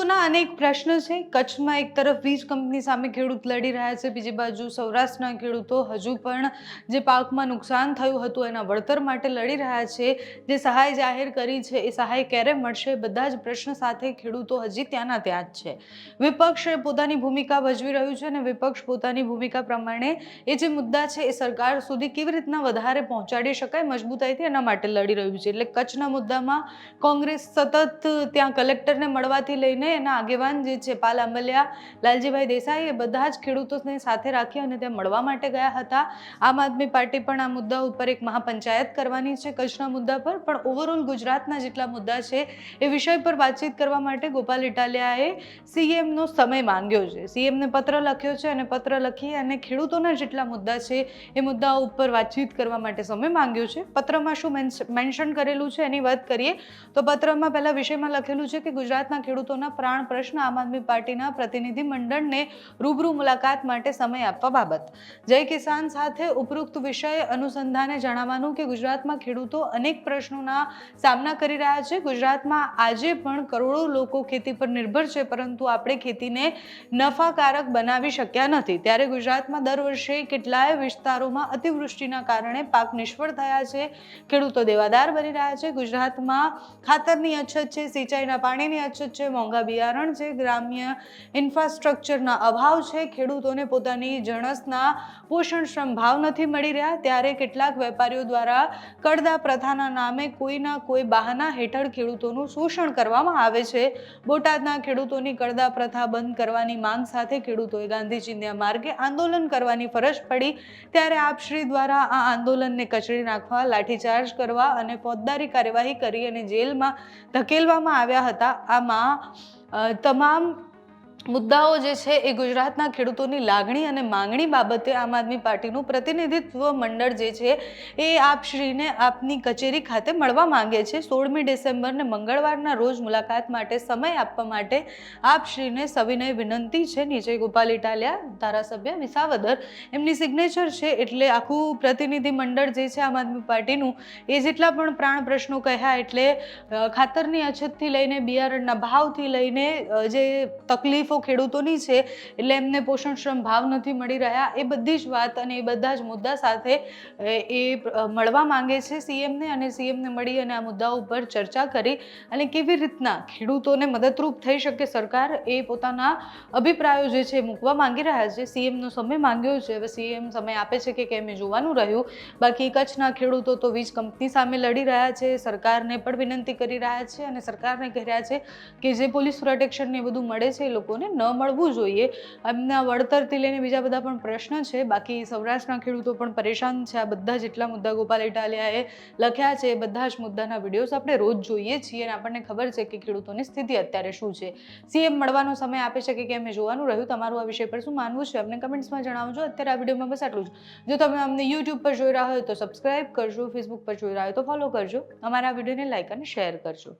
ખેડૂતોના અનેક પ્રશ્ન છે। કચ્છમાં એક તરફ વીજ કંપની સામે ખેડૂત લડી રહ્યા છે, બીજી બાજુ સૌરાષ્ટ્રના ખેડૂતો હજુ પણ જે પાકમાં નુકસાન થયું હતું એના વળતર માટે લડી રહ્યા છે। જે સહાય જાહેર કરી છે એ સહાય ક્યારે મળશે, બધા જ પ્રશ્ન સાથે ખેડૂતો હજી ત્યાંના ત્યાં જ છે। વિપક્ષ પોતાની ભૂમિકા ભજવી રહ્યું છે અને વિપક્ષ પોતાની ભૂમિકા પ્રમાણે એ જે મુદ્દા છે એ સરકાર સુધી કેવી રીતના વધારે પહોંચાડી શકાય મજબૂતાઈથી એના માટે લડી રહ્યું છે। એટલે કચ્છના મુદ્દામાં કોંગ્રેસ સતત ત્યાં કલેક્ટરને મળવાથી લઈને એના આગેવાન જે છે પાલ આંબલિયા, લાલજીભાઈ દેસાઈ, એ બધા જ ખેડૂતોને સાથે રાખી અને ત્યાં મળવા માટે ગયા હતા। આમ આદમી પાર્ટી પણ આ મુદ્દા ઉપર એક મહાપંચાયત કરવાની છે કચ્છના મુદ્દા પર, પણ ઓવરઓલ ગુજરાતના જેટલા મુદ્દા છે એ વિષય પર વાતચીત કરવા માટે ગોપાલ ઇટાલિયાએ સીએમનો સમય માંગ્યો છે। સીએમને પત્ર લખ્યો છે અને પત્ર લખી અને ખેડૂતોના જેટલા મુદ્દા છે એ મુદ્દાઓ ઉપર વાતચીત કરવા માટે સમય માંગ્યો છે। પત્રમાં શું મેન્શન કરેલું છે એની વાત કરીએ તો પત્રમાં પહેલા વિષયમાં લખેલું છે કે ગુજરાતના ખેડૂતોના પ્રાણ પ્રશ્ન આમ આદમી પાર્ટીના પ્રતિનિધિ મંડળને રૂબરૂ મુલાકાત માટે સમય આપવા બાબત। જય કિસાન સાથે ઉપરોક્ત વિષય અનુસંધાને જણાવવાનું કે ગુજરાતમાં ખેડૂતો અનેક પ્રશ્નોના સામના કરી રહ્યા છે। ગુજરાતમાં આજે પણ કરોડો લોકો ખેતી પર નિર્ભર છે, પરંતુ આપણે ખેતીને નફાકારક બનાવી શક્યા નથી। ત્યારે ગુજરાતમાં દર વર્ષે કેટલાય વિસ્તારોમાં અતિવૃષ્ટિના કારણે પાક નિષ્ફળ થયા છે, ખેડૂતો દેવાદાર બની રહ્યા છે। ગુજરાતમાં ખાતરની અછત છે, સિંચાઈના પાણીની અછત છે, મોંઘા બિયારણ છે, ગ્રામ્ય ઇન્ફ્રાસ્ટ્રક્ચરના અભાવ છે, ખેડૂતોને પોતાની જણસના પોષણક્ષમ ભાવ નથી મળી રહ્યા। ત્યારે કેટલાક વેપારીઓ દ્વારા કડદા પ્રથાના નામે કોઈના કોઈ બહાના હેઠળ ખેડૂતોનું શોષણ કરવામાં આવે છે। બોટાદના ખેડૂતોની કડદા પ્રથા બંધ કરવાની માંગ સાથે ખેડૂતોએ ગાંધી ચિંધ્યા માર્ગે આંદોલન કરવાની ફરજ પડી। ત્યારે આપશ્રી દ્વારા આ આંદોલનને કચડી નાખવા, લાઠીચાર્જ કરવા અને ફોજદારી કાર્યવાહી કરી અને જેલમાં ધકેલવામાં આવ્યા હતા। આમાં તમામ મુદ્દાઓ જે છે એ ગુજરાતના ખેડૂતોની લાગણી અને માંગણી બાબતે આમ આદમી પાર્ટીનું પ્રતિનિધિત્વ મંડળ જે છે એ આપશ્રીને આપની કચેરી ખાતે મળવા માંગે છે। 16મી ડિસેમ્બરને મંગળવારના રોજ મુલાકાત માટે સમય આપવા માટે આપશ્રીને સવિનય વિનંતી છે। નીચે ગોપાલ ઇટાલિયા, ધારાસભ્ય વિસાવદર, એમની સિગ્નેચર છે। એટલે આખું પ્રતિનિધિ મંડળ જે છે આમ આદમી પાર્ટીનું એ જેટલા પણ પ્રાણ પ્રશ્નો કહ્યા, એટલે ખાતરની અછતથી લઈને બિયારણના ભાવથી લઈને જે તકલીફો ખેડૂતોની છે, એટલે એમને પોષણક્ષમ ભાવ નથી મળી રહ્યા, એ બધી જ વાત અને એ બધા જ મુદ્દા સાથે એ મળવા માંગે છે સીએમને, અને સીએમને મળી અને આ મુદ્દાઓ ઉપર ચર્ચા કરી અને કેવી રીતના ખેડૂતોને મદદરૂપ થઈ શકે સરકાર, એ પોતાના અભિપ્રાયો જે છે મૂકવા માંગી રહ્યા છે। સીએમનો સમય માંગ્યો છે, હવે સીએમ સમય આપે છે કે કેમ એ જોવાનું રહ્યું। બાકી કચ્છના ખેડૂતો તો વીજ કંપની સામે લડી રહ્યા છે, સરકારને પણ વિનંતી કરી રહ્યા છે અને સરકારને કહી રહ્યા છે કે જે પોલીસ પ્રોટેક્શન ને બધું મળે છે એ લોકોને ન મળવું જોઈએ। એમના વળતરથી લઈને બીજા બધા પણ પ્રશ્ન છે। બાકી સૌરાષ્ટ્રના ખેડૂતો પણ પરેશાન છે। આ બધા જેટલા મુદ્દા ગોપાલ ઇટાલિયાએ લખ્યા છે એ બધા જ મુદ્દાના વિડીયોઝ આપણે રોજ જોઈએ છીએ અને આપણને ખબર છે કે ખેડૂતોની સ્થિતિ અત્યારે શું છે। સીએમ મળવાનો સમય આપે છે કે કેમ એ જોવાનું રહ્યું। તમારું આ વિષય પર શું માનવું છે અમને કમેન્ટ્સમાં જણાવજો। અત્યારે આ વિડીયોમાં બસ આટલું જ। જો તમે અમને યુટ્યુબ પર જોઈ રહ્યા હોય તો સબસ્ક્રાઇબ કરજો, ફેસબુક પર જોઈ રહ્યા હોય તો ફોલો કરજો, અમારા વિડીયોને લાઇક અને શેર કરજો।